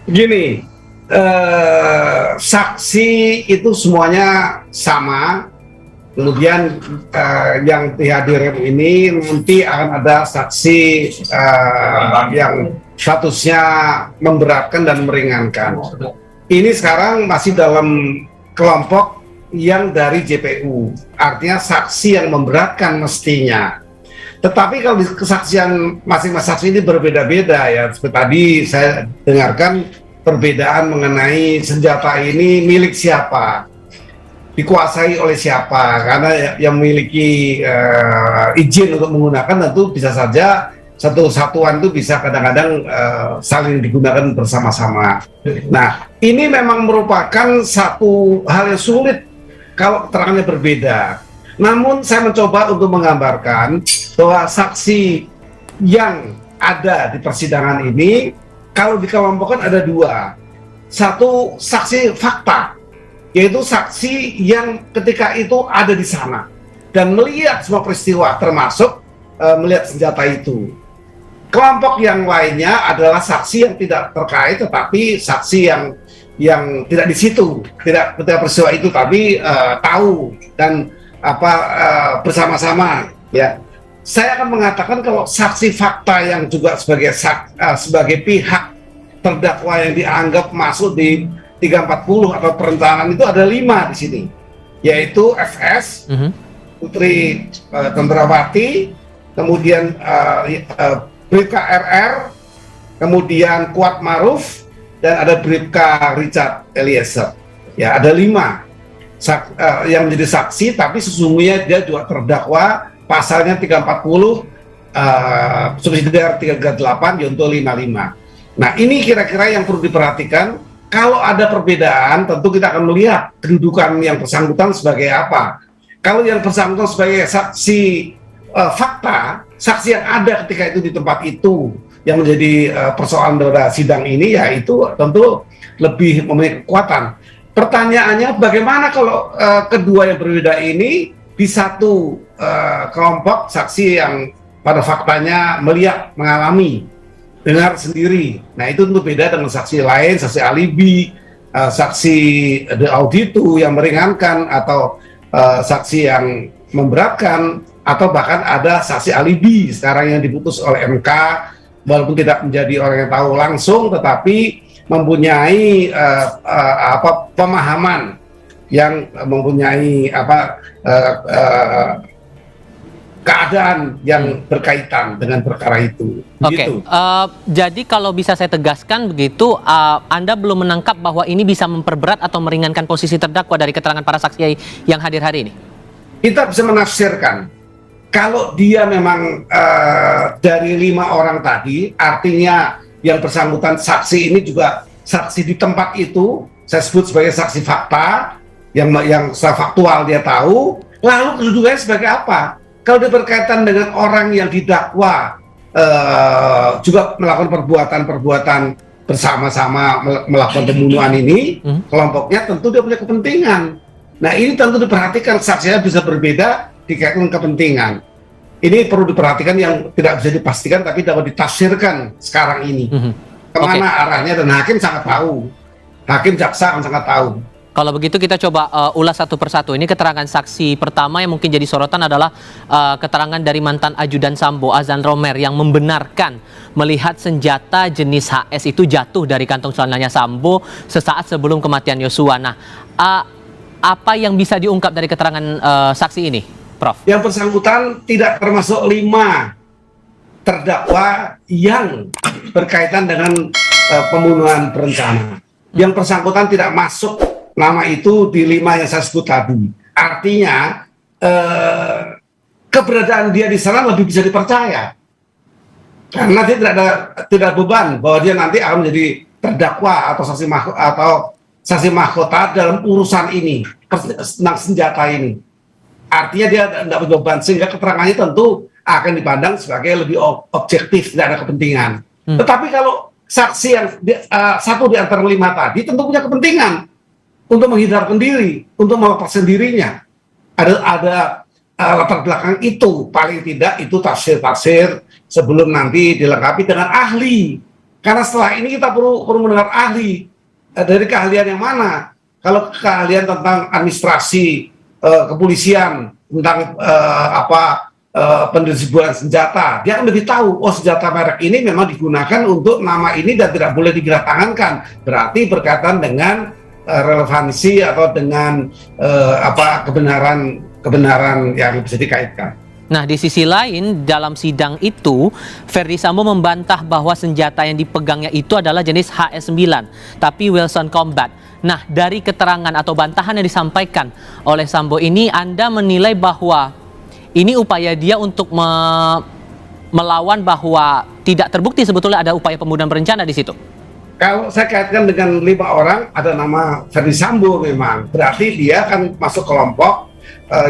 Gini, saksi itu semuanya sama. Kemudian yang dihadirin ini nanti akan ada saksi yang statusnya memberatkan dan meringankan. Ini sekarang masih dalam kelompok yang dari JPU, artinya saksi yang memberatkan mestinya. Tetapi kalau di kesaksian masing-masing saksi ini berbeda-beda ya. Seperti tadi saya dengarkan perbedaan mengenai senjata ini milik siapa, dikuasai oleh siapa, karena yang memiliki izin untuk menggunakan tentu bisa saja satu satuan itu bisa kadang-kadang saling digunakan bersama-sama. Nah, ini memang merupakan satu hal yang sulit kalau keterangannya berbeda. Namun saya mencoba untuk menggambarkan bahwa saksi yang ada di persidangan ini kalau dikelompokkan ada dua. Satu saksi fakta, yaitu saksi yang ketika itu ada di sana dan melihat semua peristiwa termasuk melihat senjata itu. Kelompok yang lainnya adalah saksi yang tidak terkait tetapi saksi yang tidak di situ, tidak ketika peristiwa itu tapi tahu dan bersama-sama ya. Saya akan mengatakan kalau saksi fakta yang juga sebagai pihak terdakwa yang dianggap masuk di 340 atau perencanaan itu ada 5 di sini, yaitu FS, Putri Cendrawati, kemudian Bribka RR, kemudian Kuat Maruf, dan ada Bribka Richard Eliezer. Ya, ada 5 yang menjadi saksi, tapi sesungguhnya dia juga terdakwa pasalnya 340, subsidiar 338, Yonto 55. Nah, ini kira-kira yang perlu diperhatikan. Kalau ada perbedaan, tentu kita akan melihat kedudukan yang bersangkutan sebagai apa. Kalau yang bersangkutan sebagai saksi fakta, saksi yang ada ketika itu di tempat itu, yang menjadi persoalan dalam sidang ini, ya itu tentu lebih memiliki kekuatan. Pertanyaannya, bagaimana kalau kedua yang berbeda ini di satu kelompok saksi yang pada faktanya melihat, mengalami, dengar sendiri. Nah, itu tentu beda dengan saksi lain, saksi alibi, saksi de auditu yang meringankan, atau saksi yang memberatkan, atau bahkan ada saksi alibi sekarang yang diputus oleh MK, walaupun tidak menjadi orang yang tahu langsung, tetapi mempunyai pemahaman yang mempunyai keadaan yang berkaitan dengan perkara itu. Oke, jadi kalau bisa saya tegaskan begitu, Anda belum menangkap bahwa ini bisa memperberat atau meringankan posisi terdakwa dari keterangan para saksi yang hadir hari ini? Kita bisa menafsirkan, kalau dia memang dari 5 orang tadi, artinya yang bersangkutan saksi ini juga saksi di tempat itu, saya sebut sebagai saksi fakta, yang secara faktual dia tahu, lalu kedudukannya sebagai apa? Kalau dia berkaitan dengan orang yang didakwa juga melakukan perbuatan bersama-sama melakukan pembunuhan ini, kelompoknya tentu dia punya kepentingan. Nah, ini tentu diperhatikan, saksinya bisa berbeda dikaitkan kepentingan. Ini perlu diperhatikan, yang tidak bisa dipastikan tapi dapat ditafsirkan sekarang ini. Kemana arahnya, dan hakim sangat tahu. Hakim jaksa akan sangat tahu. Kalau begitu kita coba ulas satu persatu. Ini keterangan saksi pertama yang mungkin jadi sorotan adalah keterangan dari mantan ajudan Sambo, Azan Romer, yang membenarkan melihat senjata jenis HS itu jatuh dari kantong celananya Sambo sesaat sebelum kematian Yosua. Nah, apa yang bisa diungkap dari keterangan saksi ini, Prof? Yang bersangkutan tidak termasuk 5 terdakwa yang berkaitan dengan pembunuhan berencana. Yang bersangkutan tidak masuk nama itu di 5 yang saya sebut tadi. Artinya keberadaan dia di sana lebih bisa dipercaya, karena dia tidak beban bahwa dia nanti akan menjadi terdakwa atau saksi mahkota dalam urusan ini tentang senjata ini. Artinya dia tidak beban, sehingga keterangannya tentu akan dipandang sebagai lebih objektif, tidak ada kepentingan. Tetapi kalau saksi yang satu di antara 5 tadi tentu punya kepentingan untuk menghindarkan diri, untuk melepaskan dirinya. Ada latar belakang itu, paling tidak itu tafsir-tafsir sebelum nanti dilengkapi dengan ahli Karena setelah ini kita perlu mendengar ahli. Dari keahlian yang mana? Kalau keahlian tentang administrasi, kepolisian, tentang pendistribusian senjata, dia akan lebih tahu, oh senjata merek ini memang digunakan untuk nama ini dan tidak boleh digeraktangankan. Berarti berkaitan dengan relevansi atau dengan kebenaran yang bisa dikaitkan. Nah, di sisi lain, dalam sidang itu, Verdi Sambo membantah bahwa senjata yang dipegangnya itu adalah jenis HS-9, tapi Wilson Combat. Nah, dari keterangan atau bantahan yang disampaikan oleh Sambo ini, Anda menilai bahwa ini upaya dia untuk melawan bahwa tidak terbukti sebetulnya ada upaya pembunuhan berencana di situ? Kalau saya kaitkan dengan 5 orang, ada nama Verdi Sambo memang. Berarti dia akan masuk kelompok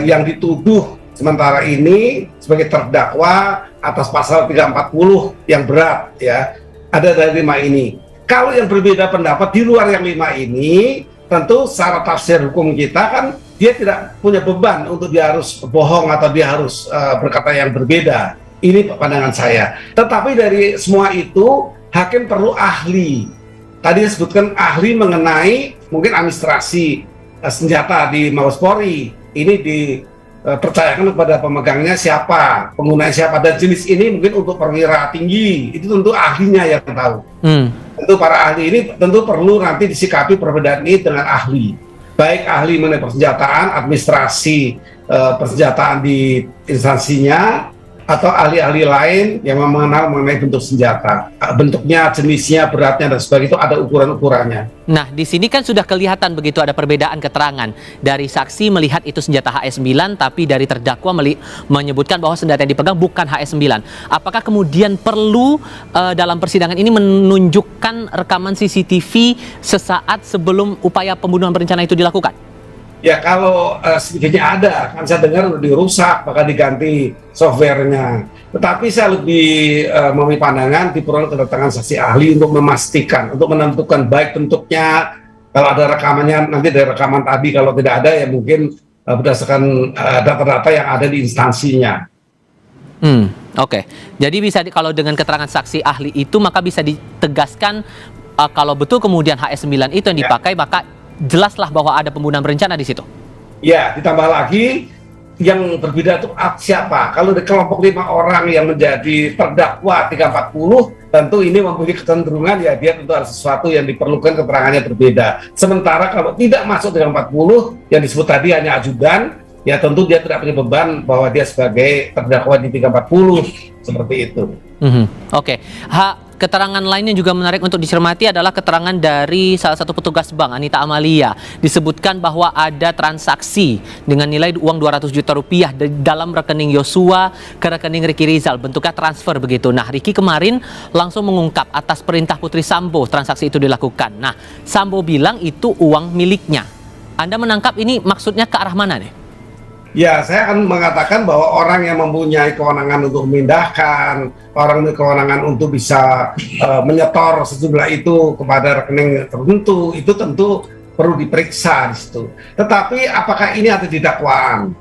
yang dituduh sementara ini sebagai terdakwa atas pasal 340 yang berat, ya. Ada dari 5 ini. Kalau yang berbeda pendapat di luar yang 5 ini, tentu secara tafsir hukum kita kan dia tidak punya beban untuk dia harus bohong atau dia harus berkata yang berbeda. Ini pandangan saya. Tetapi dari semua itu, hakim perlu ahli. Tadi disebutkan ahli mengenai mungkin administrasi senjata di Mabes Polri. Ini dipercayakan kepada pemegangnya siapa, penggunanya siapa, dan jenis ini mungkin untuk perwira tinggi. Itu tentu ahlinya yang tahu. Tentu para ahli ini tentu perlu nanti disikapi perbedaan ini dengan ahli. Baik ahli mengenai persenjataan, administrasi persenjataan di instansinya, atau ahli-ahli lain yang mengenal mengenai bentuk senjata, bentuknya, jenisnya, beratnya, dan sebagainya, itu ada ukuran-ukurannya. Nah, di sini kan sudah kelihatan begitu ada perbedaan keterangan. Dari saksi melihat itu senjata HS-9, tapi dari terdakwa menyebutkan bahwa senjata yang dipegang bukan HS-9. Apakah kemudian perlu dalam persidangan ini menunjukkan rekaman CCTV sesaat sebelum upaya pembunuhan berencana itu dilakukan? Ya, kalau sedikitnya ada, kan saya dengar udah dirusak, maka diganti softwarenya. Tetapi saya lebih memilih pandangan diperlukan kedatangan saksi ahli untuk memastikan, untuk menentukan baik bentuknya. Kalau ada rekamannya, nanti dari rekaman tadi, kalau tidak ada ya mungkin berdasarkan data-data yang ada di instansinya. Oke. Jadi bisa kalau dengan keterangan saksi ahli itu, maka bisa ditegaskan kalau betul kemudian HS-9 itu yang dipakai, maka jelaslah bahwa ada pembunuhan berencana di situ. Ya, ditambah lagi yang berbeda itu siapa. Kalau di kelompok 5 orang yang menjadi terdakwa 340, tentu ini mempunyai kecenderungan ya dia tentu ada sesuatu yang diperlukan keterangannya berbeda. Sementara kalau tidak masuk 340, yang disebut tadi hanya ajudan, ya tentu dia tidak punya beban bahwa dia sebagai terdakwa di 340, seperti itu. Oke. Keterangan lainnya juga menarik untuk dicermati adalah keterangan dari salah satu petugas bank, Anita Amalia. Disebutkan bahwa ada transaksi dengan nilai uang 200 juta rupiah dalam rekening Yosua ke rekening Ricky Rizal. Bentuknya transfer begitu. Nah, Ricky kemarin langsung mengungkap atas perintah Putri Sambo transaksi itu dilakukan. Nah, Sambo bilang itu uang miliknya. Anda menangkap ini maksudnya ke arah mana nih? Ya, saya akan mengatakan bahwa orang yang mempunyai kewenangan untuk memindahkan, orang mempunyai kewenangan untuk bisa menyetor sejumlah itu kepada rekening tertentu, itu tentu perlu diperiksa di situ. Tetapi apakah ini ada di dakwaan?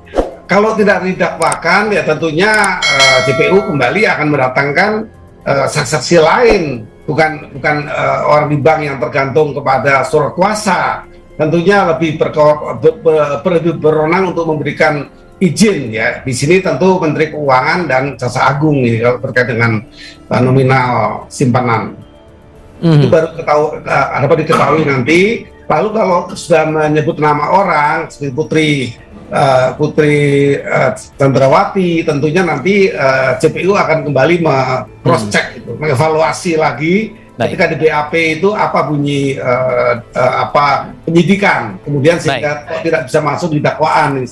Kalau tidak didakwakan, ya tentunya JPU kembali akan mendatangkan saksi-saksi lain, bukan orang di bank yang tergantung kepada surat kuasa. Tentunya lebih berwenang untuk memberikan izin, ya. Di sini tentu Menteri Keuangan dan Jaksa Agung ini kalau terkait dengan nominal simpanan. Itu baru dapat diketahui nanti. Lalu kalau sudah menyebut nama orang seperti Putri Chandrawati, tentunya nanti JPU akan kembali cross check itu, mengevaluasi lagi. Ketika di BAP itu apa bunyi penyidikan, kemudian sehingga tidak bisa masuk di dakwaan.